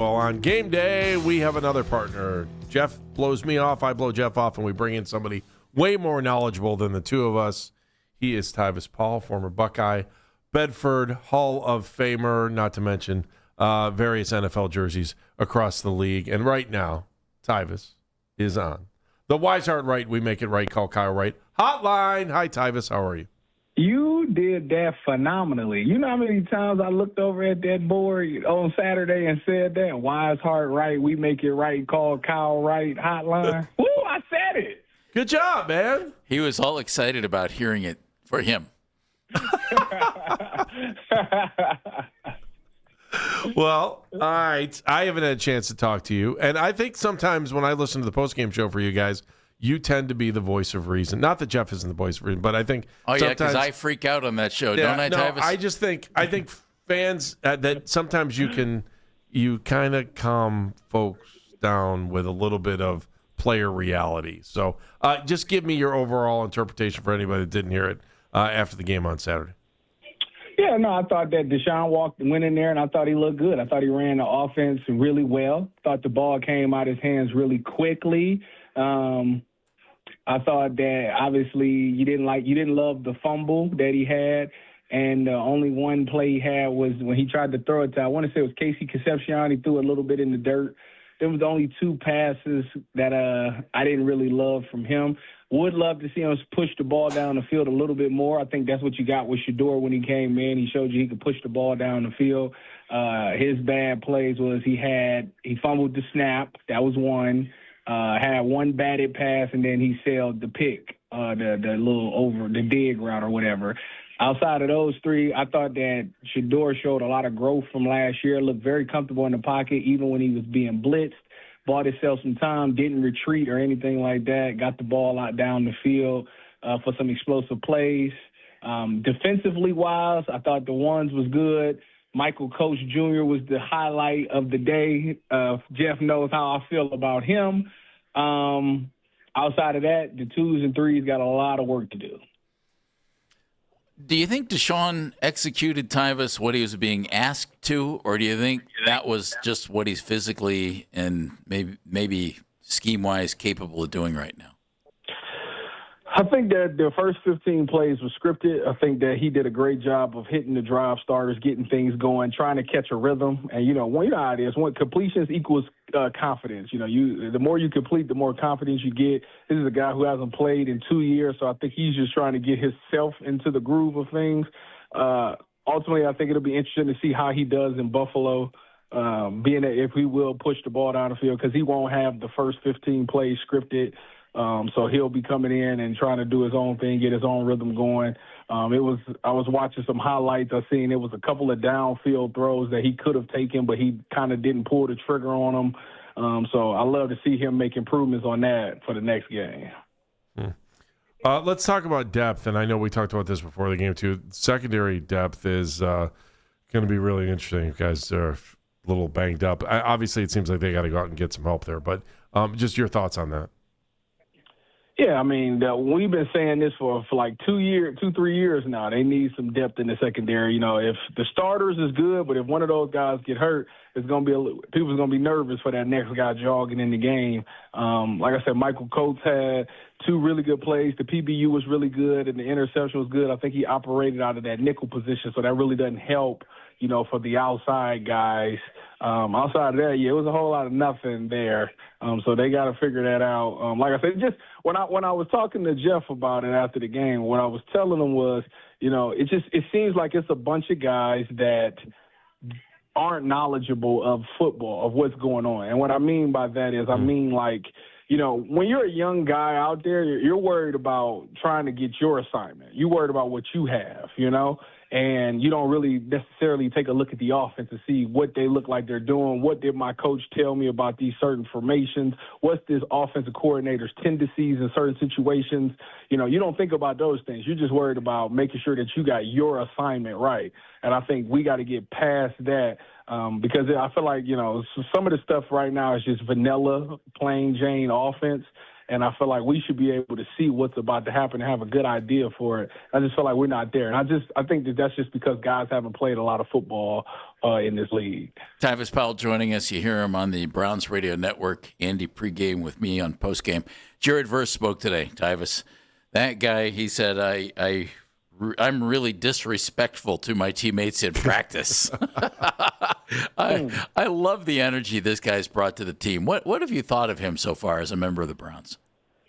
Well, on game day, we have another partner. Jeff blows me off, I blow Jeff off, and we bring in somebody way more knowledgeable than the two of us. He is Tyvis Powell, former Buckeye, Bedford Hall of Famer, not to mention various NFL jerseys across the league. And right now, Tyvis is on the Wise Heart Right, We Make It Right, Call Kyle Right hotline. Hi, Tyvis. How are you? You did that phenomenally. You know how many times I looked over at that board on Saturday and said that? Wise Heart Right, We Make It Right, Call Kyle Right hotline. Woo, I said it. Good job, man. He was all excited about hearing it for him. Well, all right. I haven't had a chance to talk to you. And I think sometimes when I listen to the postgame show for you guys, you tend to be the voice of reason. Not that Jeff isn't the voice of reason, but I think because I freak out on that show, don't I, Tyvis? I think fans that sometimes you kind of calm folks down with a little bit of player reality. So just give me your overall interpretation for anybody that didn't hear it after the game on Saturday. Yeah, no, I thought that Deshaun went in there, and I thought he looked good. I thought he ran the offense really well. Thought the ball came out of his hands really quickly. I thought that obviously you didn't love the fumble that he had, and the only one play he had was when he tried to throw it to, I want to say it was Casey Concepcion. He threw it a little bit in the dirt. There was only two passes that I didn't really love from him. Would love to see him push the ball down the field a little bit more. I think that's what you got with Shedeur when he came in. He showed you he could push the ball down the field. His bad plays was he fumbled the snap. That was one. Had one batted pass, and then he sailed the pick, the little over the dig route or whatever. Outside of those three, I thought that Shedeur showed a lot of growth from last year. Looked very comfortable in the pocket, even when he was being blitzed. Bought himself some time, didn't retreat or anything like that. Got the ball out down the field for some explosive plays. Defensively wise, I thought the ones was good. Michael Coach Jr. was the highlight of the day. Jeff knows how I feel about him. Outside of that, the twos and threes got a lot of work to do. Do you think Deshaun executed, Tyvis, what he was being asked to, or do you think that was just what he's physically and maybe scheme-wise capable of doing right now? I think that the first 15 plays were scripted. I think that he did a great job of hitting the drive starters, getting things going, trying to catch a rhythm. And, you know how it is. When completions equals confidence. The more you complete, the more confidence you get. This is a guy who hasn't played in 2 years, so I think he's just trying to get himself into the groove of things. Ultimately, I think it'll be interesting to see how he does in Buffalo, being that if he will push the ball down the field, because he won't have the first 15 plays scripted. So he'll be coming in and trying to do his own thing, get his own rhythm going. I was watching some highlights. I seen it was a couple of downfield throws that he could have taken, but he kind of didn't pull the trigger on them. So I love to see him make improvements on that for the next game. Let's talk about depth, and I know we talked about this before the game too. Secondary depth is going to be really interesting. You guys are a little banged up. Obviously, it seems like they got to go out and get some help there, but just your thoughts on that. Yeah, I mean, we've been saying this for like 3 years now. They need some depth in the secondary. If the starters is good, but if one of those guys get hurt, it's going to be people's going to be nervous for that next guy jogging in the game. Like I said, Michael Coates had two really good plays. The PBU was really good, and the interception was good. I think he operated out of that nickel position, so that really doesn't help, for the outside guys. Outside of that, it was a whole lot of nothing there. So they got to figure that out. Like I said, just when I was talking to Jeff about it after the game, what I was telling him was, it seems like it's a bunch of guys that aren't knowledgeable of football, of what's going on. And what I mean by that is, when you're a young guy out there, you're worried about trying to get your assignment. You're worried about what you have, and you don't really necessarily take a look at the offense to see what they look like they're doing. What did my coach tell me about these certain formations? What's this offensive coordinator's tendencies in certain situations? You don't think about those things. You're just worried about making sure that you got your assignment right. And I think we got to get past that because I feel like, some of the stuff right now is just vanilla, plain Jane offense. and I feel like we should be able to see what's about to happen and have a good idea for it. I just feel like we're not there, and I think that's just because guys haven't played a lot of football in this league. Tyvis Powell joining us. You hear him on the Browns radio network. Andy pregame with me on postgame. Jared Verse spoke today. Tyvis, that guy, he said, I'm really disrespectful to my teammates in practice. I love the energy this guy's brought to the team. What have you thought of him so far as a member of the Browns?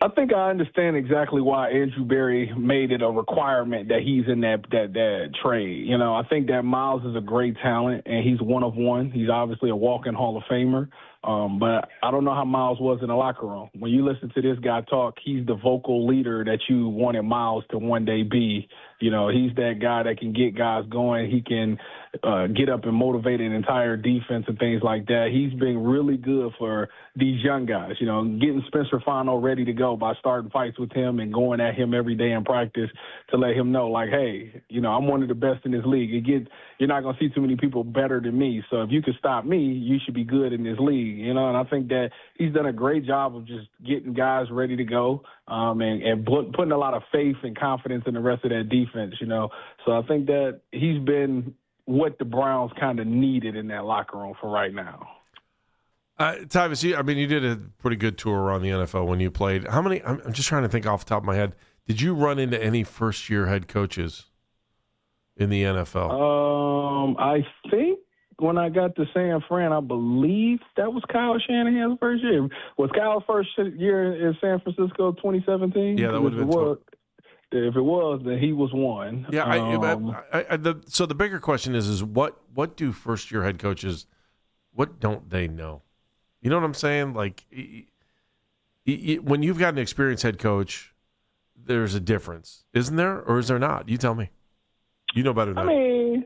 I think I understand exactly why Andrew Berry made it a requirement that he's in that trade. You know, I think that Miles is a great talent, and he's one of one. He's obviously a walking Hall of Famer. But I don't know how Miles was in the locker room. When you listen to this guy talk, he's the vocal leader that you wanted Miles to one day be. You know, he's that guy that can get guys going. He can get up and motivate an entire defense and things like that. He's been really good for these young guys, you know, getting Spencer Fano ready to go by starting fights with him and going at him every day in practice to let him know, like, hey, you know, I'm one of the best in this league. You're not going to see too many people better than me. So if you can stop me, you should be good in this league, you know. And I think that he's done a great job of just getting guys ready to go and putting a lot of faith and confidence in the rest of that defense, you know. So I think that he's been what the Browns kind of needed in that locker room for right now. Tyvis, you did a pretty good tour around the NFL when you played. How many? I'm just trying to think off the top of my head. Did you run into any first-year head coaches in the NFL? I think when I got to San Fran, I believe that was Kyle Shanahan's first year. Was Kyle's first year in San Francisco 2017? Yeah, that would have been. If it was, then he was one. Yeah. So the bigger question is what do first-year head coaches? What don't they know? You know what I'm saying? Like, when you've got an experienced head coach, there's a difference, isn't there, or is there not? You tell me. You know better than me.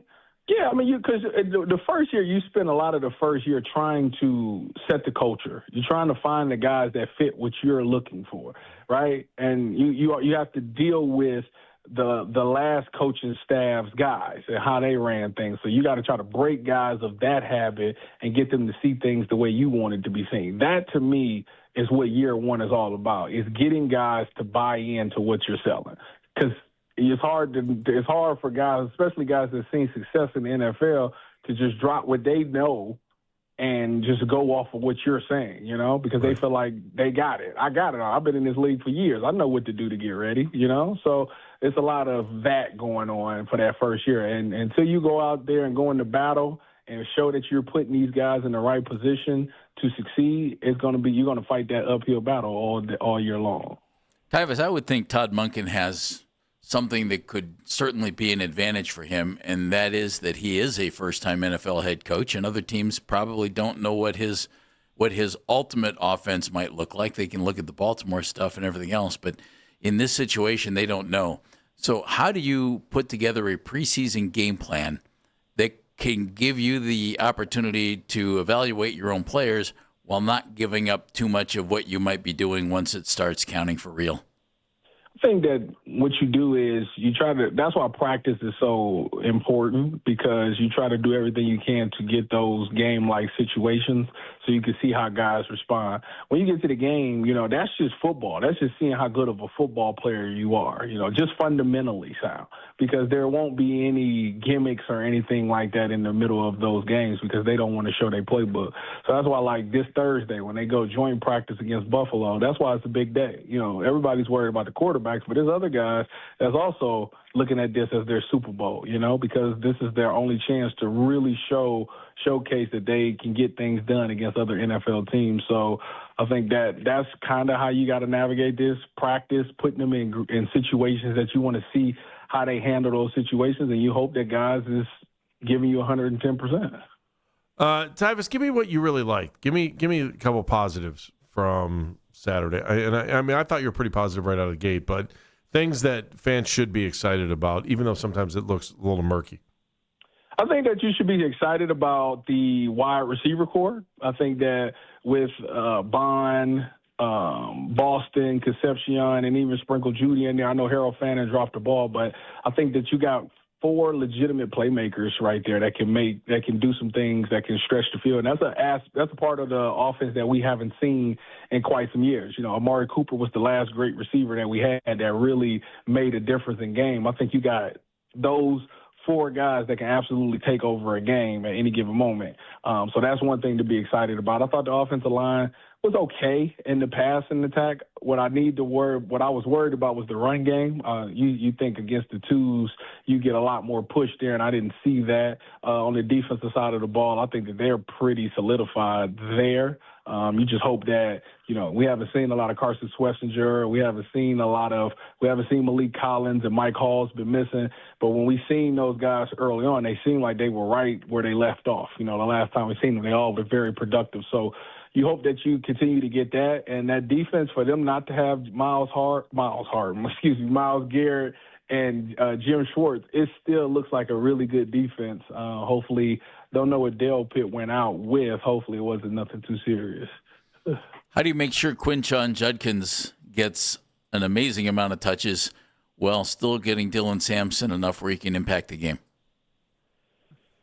Yeah, because the first year, you spend a lot of the first year trying to set the culture. You're trying to find the guys that fit what you're looking for, right? And you have to deal with the last coaching staff's guys and how they ran things. So you got to try to break guys of that habit and get them to see things the way you want it to be seen. That, to me, is what year one is all about, is getting guys to buy into what you're selling. Because it's hard for guys, especially guys that have seen success in the NFL, to just drop what they know and just go off of what you're saying, you know, because they feel like they got it. I got it. I've been in this league for years. I know what to do to get ready, you know. So it's a lot of that going on for that first year. And until you go out there and go into battle and show that you're putting these guys in the right position to succeed, you're going to fight that uphill battle all year long. Tyvis, I would think Todd Monken has something that could certainly be an advantage for him, and that is that he is a first-time NFL head coach, and other teams probably don't know what his ultimate offense might look like. They can look at the Baltimore stuff and everything else, but in this situation, they don't know. So how do you put together a preseason game plan that can give you the opportunity to evaluate your own players while not giving up too much of what you might be doing once it starts counting for real? I think that what you do is that's why practice is so important, because you try to do everything you can to get those game-like situations so you can see how guys respond. When you get to the game, you know, that's just football. That's just seeing how good of a football player you are, you know, just fundamentally sound, because there won't be any gimmicks or anything like that in the middle of those games because they don't want to show their playbook. So that's why, like, this Thursday when they go joint practice against Buffalo, that's why it's a big day. You know, everybody's worried about the quarterbacks, but there's other guys that's also looking at this as their Super Bowl, you know, because this is their only chance to really showcase that they can get things done against other NFL teams. So I think that's kind of how you got to navigate this, practice, putting them in situations that you want to see how they handle those situations, and you hope that guys is giving you 110%. Tyvis, give me what you really liked. Give me a couple positives from Saturday. I thought you were pretty positive right out of the gate, but things that fans should be excited about, even though sometimes it looks a little murky. I think that you should be excited about the wide receiver core. I think that with Bond, Boston, Concepcion, and even Sprinkle Judy in there. I know Harold Fannin dropped the ball, but I think that you got four legitimate playmakers right there that can do some things, that can stretch the field. And that's a part of the offense that we haven't seen in quite some years. Amari Cooper was the last great receiver that we had that really made a difference in game. I think you got those four guys that can absolutely take over a game at any given moment. So that's one thing to be excited about. I thought the offensive line was okay in the passing attack. What I was worried about was the run game. You think against the twos, you get a lot more push there, and I didn't see that. On the defensive side of the ball, I think that they're pretty solidified there. You just hope that, we haven't seen a lot of Carson Schlesinger. We haven't seen Malik Collins, and Mike Hall's been missing. But when we seen those guys early on, they seemed like they were right where they left off. The last time we seen them, they all were very productive. So you hope that you continue to get that, and that defense, for them not to have Miles Garrett and Jim Schwartz, it still looks like a really good defense. Hopefully, don't know what Dale Pitt went out with. Hopefully it wasn't nothing too serious. How do you make sure Quinshon Judkins gets an amazing amount of touches while still getting Dylan Sampson enough where he can impact the game?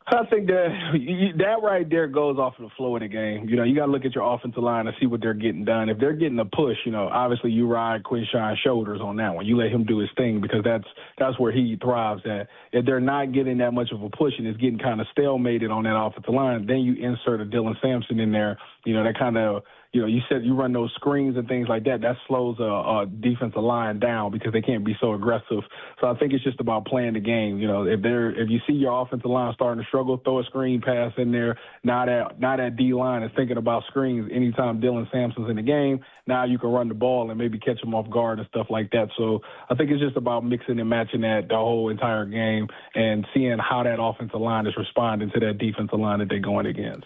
I think that right there goes off of the flow of the game. You got to look at your offensive line and see what they're getting done. If they're getting a push, obviously you ride Quinshon's shoulders on that one. You let him do his thing because that's where he thrives at. If they're not getting that much of a push and it's getting kind of stalemated on that offensive line, then you insert a Dylan Sampson in there. That kind of you said you run those screens and things like that. That slows a defensive line down because they can't be so aggressive. So I think it's just about playing the game. If you see your offensive line starting to struggle, throw a screen pass in there. Now that D line is thinking about screens anytime Dylan Sampson's in the game. Now you can run the ball and maybe catch him off guard and stuff like that. So I think it's just about mixing and matching that the whole entire game and seeing how that offensive line is responding to that defensive line that they're going against.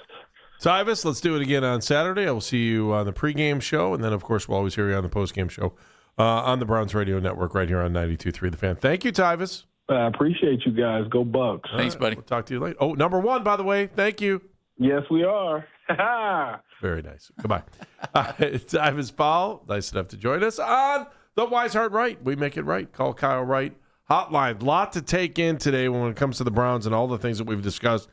Tyvis, let's do it again on Saturday. I will see you on the pregame show, and then, of course, we'll always hear you on the postgame show on the Browns Radio Network right here on 92.3 The Fan. Thank you, Tyvis. I appreciate you guys. Go Bucks. Thanks, buddy. We'll talk to you later. Oh, number one, by the way. Thank you. Yes, we are. Very nice. Goodbye. Tyvis Powell, nice enough to join us on the Wise Heart Right. We make it right. Call Kyle Wright. Hotline. Lot to take in today when it comes to the Browns and all the things that we've discussed.